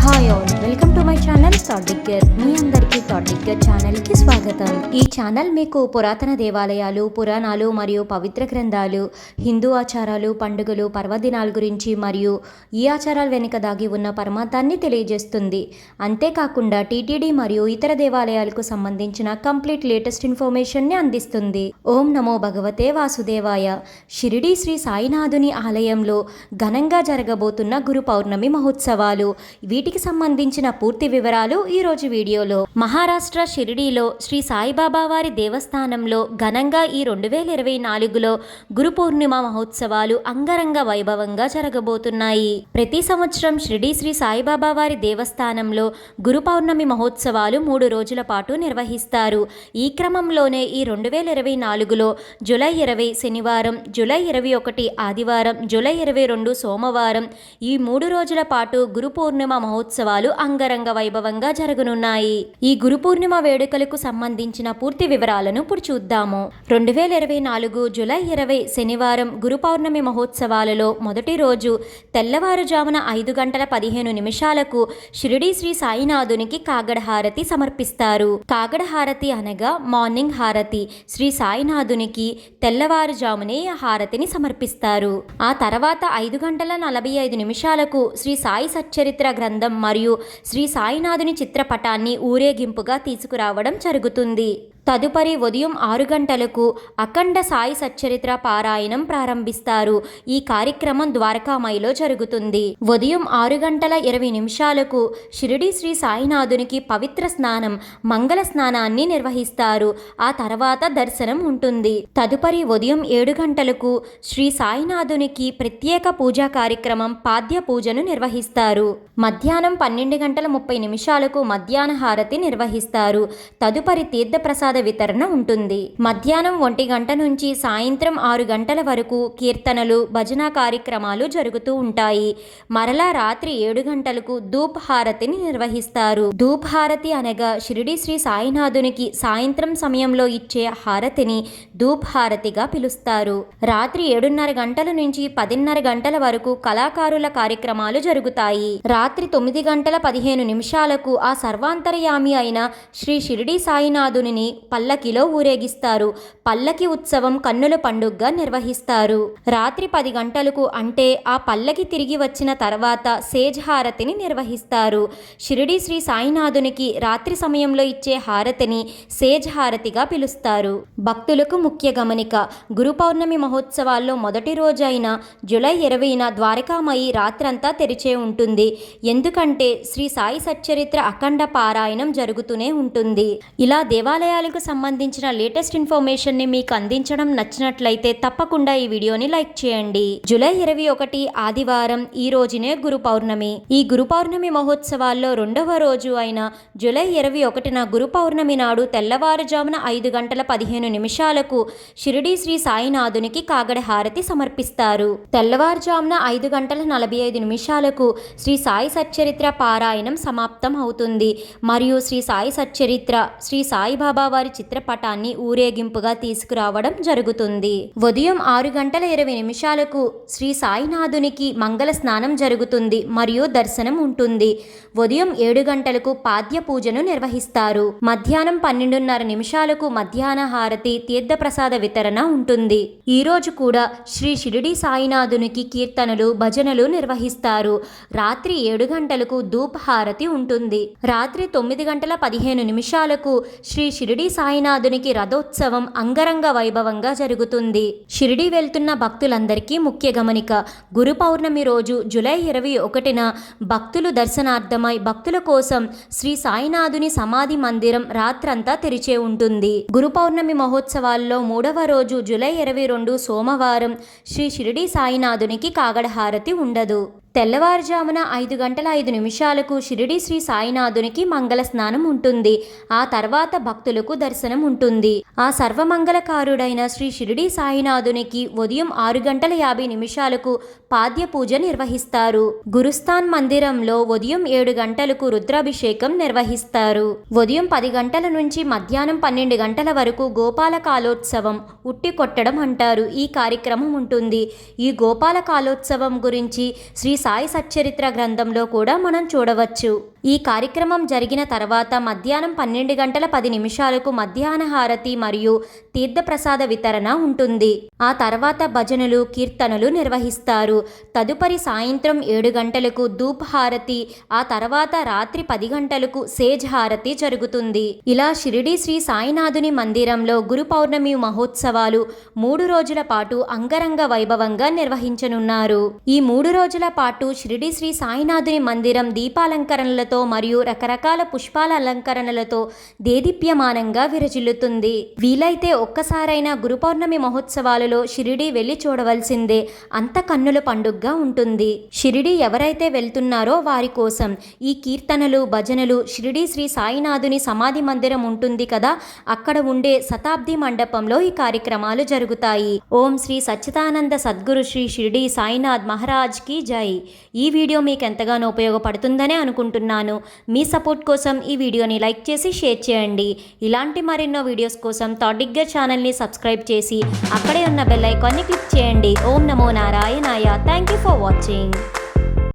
Hi all, welcome to my channel thought digger. మీ అందరికీ thought digger ఛానల్కి స్వాగతం. ఈ ఛానల్ మీకు పురాతన దేవాలయాలు, పురాణాలు మరియు పవిత్ర గ్రంథాలు, హిందూ ఆచారాలు, పండుగలు, పర్వదినాల గురించి మరియు ఈ ఆచారాల వెనుక దాగి ఉన్న పరమార్థాన్ని తెలియజేస్తుంది. అంతేకాకుండా టీటీడీ మరియు ఇతర దేవాలయాలకు సంబంధించిన కంప్లీట్ లేటెస్ట్ ఇన్ఫర్మేషన్ని అందిస్తుంది. ఓం నమో భగవతే వాసుదేవాయ. షిరిడీ శ్రీ సాయినాథుని ఆలయంలో ఘనంగా జరగబోతున్న గురు పౌర్ణమి మహోత్సవాలు, వీటికి సంబంధించిన పూర్తి వివరాలు ఈరోజు వీడియోలో. మహారాష్ట్ర షిరిడీలో శ్రీ సాయిబాబా వారి దేవస్థానంలో ఘనంగా ఈ 2024లో గురు పౌర్ణిమ మహోత్సవాలు అంగరంగ వైభవంగా జరగబోతున్నాయి. ప్రతి సంవత్సరం షిరిడీ శ్రీ సాయిబాబా వారి దేవస్థానంలో గురు పౌర్ణమి మహోత్సవాలు 3 రోజుల పాటు నిర్వహిస్తారు. ఈ క్రమంలోనే ఈ 2024లో జూలై 20 శనివారం, జూలై 21 ఆదివారం, జూలై 22 సోమవారం ఈ 3 రోజుల పాటు గురు పూర్ణిమ మహోత్సవాలు అంగరంగ వైభవంగా జరగనున్నాయి. ఈ గురు పూర్ణిమ వేడుకలకు సంబంధించిన పూర్తి వివరాలను ఇప్పుడు చూద్దాము. 2024 జూలై 20 శనివారం గురు పౌర్ణమి మహోత్సవాలలో మొదటి రోజు తెల్లవారుజామున 5:15 షిరిడీ శ్రీ సాయినాథునికి కాగడ హారతి సమర్పిస్తారు. కాగడ హారతి అనగా మార్నింగ్ హారతి. శ్రీ సాయినాథునికి తెల్లవారుజామునే హారతిని సమర్పిస్తారు. ఆ తర్వాత 5:45 శ్రీ సాయి సచ్చరిత్ర గ్రంథం మరియు శ్రీ సాయినాథుని చిత్రపటాన్ని ఊరేగింపుగా తీసుకురావడం జరుగుతుంది. తదుపరి ఉదయం 6 గంటలకు అఖండ సాయి సచ్చరిత్ర పారాయణం ప్రారంభిస్తారు. ఈ కార్యక్రమం ద్వారకామాయిలో జరుగుతుంది. ఉదయం 6:20 షిరిడీ శ్రీ సాయినాథునికి పవిత్ర స్నానం, మంగళ స్నానాన్ని నిర్వహిస్తారు. ఆ తర్వాత దర్శనం ఉంటుంది. తదుపరి ఉదయం 7 గంటలకు శ్రీ సాయినాథునికి ప్రత్యేక పూజా కార్యక్రమం పాద్య పూజను నిర్వహిస్తారు. మధ్యాహ్నం 12:30 మధ్యాహ్న హారతి నిర్వహిస్తారు. తదుపరి తీర్థప్రసాద వితరణ ఉంటుంది. మధ్యాహ్నం 1 గంట నుంచి సాయంత్రం 6 గంటల వరకు కీర్తనలు, భజన కార్యక్రమాలు జరుగుతూ ఉంటాయి. మరలా రాత్రి 7 గంటలకు ధూప్ హారతిని నిర్వహిస్తారు. ధూప్ హారతి అనగా షిరిడీ శ్రీ సాయినాథునికి సాయంత్రం సమయంలో ఇచ్చే హారతిని ధూప్ హారతిగా పిలుస్తారు. రాత్రి 7:30 గంటల నుంచి 10:30 గంటల వరకు కళాకారుల కార్యక్రమాలు జరుగుతాయి. రాత్రి 9:15 ఆ సర్వాంతర్యామి అయిన శ్రీ షిరిడీ సాయినాథుని పల్లకిలో ఊరేగిస్తారు. పల్లకి ఉత్సవం కన్నుల పండుగగా నిర్వహిస్తారు. రాత్రి 10 గంటలకు అంటే ఆ పల్లకి తిరిగి వచ్చిన తర్వాత సేజ్ హారతిని నిర్వహిస్తారు. షిరిడీ శ్రీ సాయినాథునికి రాత్రి సమయంలో ఇచ్చే హారతిని సేజ్ హారతిగా పిలుస్తారు. భక్తులకు ముఖ్య గమనిక: గురు పౌర్ణమి మహోత్సవాల్లో మొదటి రోజైన జూలై 20న ద్వారకామాయి రాత్రంతా తెరిచే ఉంటుంది. ఎందుకంటే శ్రీ సాయి సచ్చరిత్ర అఖండ పారాయణం జరుగుతూనే ఉంటుంది. ఇలా దేవాలయాలకు సంబంధించిన లేటెస్ట్ ఇన్ఫర్మేషన్ ని మీకు అందించడం నచ్చినట్లయితే తప్పకుండా ఈ వీడియోని లైక్ చేయండి. జూలై 21 ఆదివారం ఈ రోజునే గురు పౌర్ణమి. ఈ గురు పౌర్ణమి మహోత్సవాల్లో 2వ రోజు అయిన జూలై 21న గురు పౌర్ణమి నాడు తెల్లవారుజామున 5:15 షిరిడీ శ్రీ సాయినాథునికి కాగడ హారతి సమర్పిస్తారు. తెల్లవారుజామున 5:45 శ్రీ సాయి సచ్చరిత్ర పారాయణం సమాప్తం అవుతుంది. మరియు శ్రీ సాయి సచ్చరిత్ర, శ్రీ సాయిబాబా వారి చిత్రపటాన్ని ఊరేగింపుగా తీసుకురావడం జరుగుతుంది. ఉదయం 6:20 శ్రీ సాయినాథునికి మంగళ స్నానం జరుగుతుంది మరియు దర్శనం ఉంటుంది. ఉదయం 7 గంటలకు పాద్య పూజను నిర్వహిస్తారు. మధ్యాహ్నం 12:30 మధ్యాహ్న హారతి, తీర్థప్రసాద వితరణ ఉంటుంది. ఈ రోజు కూడా శ్రీ షిరిడీ సాయినాథునికి కీర్తనలు, భజనలు నిర్వహిస్తారు. రాత్రి 7 గంటలకు ధూప్ హారతి ఉంటుంది. రాత్రి 9:15 శ్రీ షిరిడీ సాయినాథునికి రథోత్సవం అంగరంగ వైభవంగా జరుగుతుంది. షిరిడీ వెళ్తున్న భక్తులందరికీ ముఖ్య గమనిక: గురు పౌర్ణమి రోజు జూలై 21న భక్తులు దర్శనార్థమై భక్తుల కోసం శ్రీ సాయినాథుని సమాధి మందిరం రాత్రంతా తెరిచే ఉంటుంది. గురు పౌర్ణమి మహోత్సవాల్లో 3వ రోజు జూలై 22 సోమవారం శ్రీ షిరిడీ సాయినాథునికి కాగడ హారతి ఉండదు. తెల్లవారుజామున 5:05 షిరిడీ శ్రీ సాయినాథునికి మంగళ స్నానం ఉంటుంది. ఆ తర్వాత భక్తులకు దర్శనం ఉంటుంది. ఆ సర్వమంగళకారుడైన శ్రీ షిరిడీ సాయినాథునికి ఉదయం 6:50 పాద్య పూజ నిర్వహిస్తారు. గురుస్థాన్ మందిరంలో ఉదయం 7 గంటలకు రుద్రాభిషేకం నిర్వహిస్తారు. ఉదయం 10 గంటల నుంచి మధ్యాహ్నం 12 గంటల వరకు గోపాల కాలోత్సవం, ఉట్టి కొట్టడం అంటారు, ఈ కార్యక్రమం ఉంటుంది. ఈ గోపాల కాలోత్సవం గురించి శ్రీ సాయి సచ్చరిత్ర గ్రంథంలో కూడా మనం చూడవచ్చు. ఈ కార్యక్రమం జరిగిన తర్వాత మధ్యాహ్నం 12:10 మధ్యాహ్న హారతి మరియు తీర్థప్రసాద వితరణ ఉంటుంది. ఆ తర్వాత భజనలు, కీర్తనలు నిర్వహిస్తారు. తదుపరి సాయంత్రం 7 గంటలకు ధూప్ హారతి, ఆ తర్వాత రాత్రి 10 గంటలకు సేజ్ హారతి జరుగుతుంది. ఇలా షిరిడి శ్రీ సాయినాథుని మందిరంలో గురు పౌర్ణమి మహోత్సవాలు 3 రోజుల పాటు అంగరంగ వైభవంగా నిర్వహించనున్నారు. ఈ 3 రోజుల పాటు షిరిడి శ్రీ సాయినాథుని మందిరం దీపాలంకరణలతో మరియు రకరకాల పుష్పాల అలంకరణలతో దేదీప్యమానంగా విరజిల్లుతుంది. వీలైతే ఒక్కసారైనా గురు పౌర్ణమి మహోత్సవాలలో షిరిడి వెళ్లి చూడవలసిందే. అంత కన్నుల పండుగగా ఉంటుంది. షిరిడి ఎవరైతే వెళ్తున్నారో వారి కోసం ఈ కీర్తనలు, భజనలు, షిరిడి శ్రీ సాయినాథుని సమాధి మందిరం ఉంటుంది కదా, అక్కడ ఉండే శతాబ్ది మండపంలో ఈ కార్యక్రమాలు జరుగుతాయి. ఓం శ్రీ సచ్చిదానంద సద్గురు శ్రీ షిరిడి సాయినాథ్ మహారాజ్ కి జై. ఈ వీడియో మీకు ఎంతగానో ఉపయోగపడుతుందనే అనుకుంటున్నాను. మీ సపోర్ట్ కోసం ఈ వీడియోని లైక్ చేసి షేర్ చేయండి. ఇలాంటి మరెన్నో వీడియోస్ కోసం థాట్ డిగ్గర్ ఛానల్ని సబ్స్క్రైబ్ చేసి అక్కడే ఉన్న బెల్ ఐకాన్ని క్లిక్ చేయండి. ఓం నమో నారాయణాయ. Thank you for watching.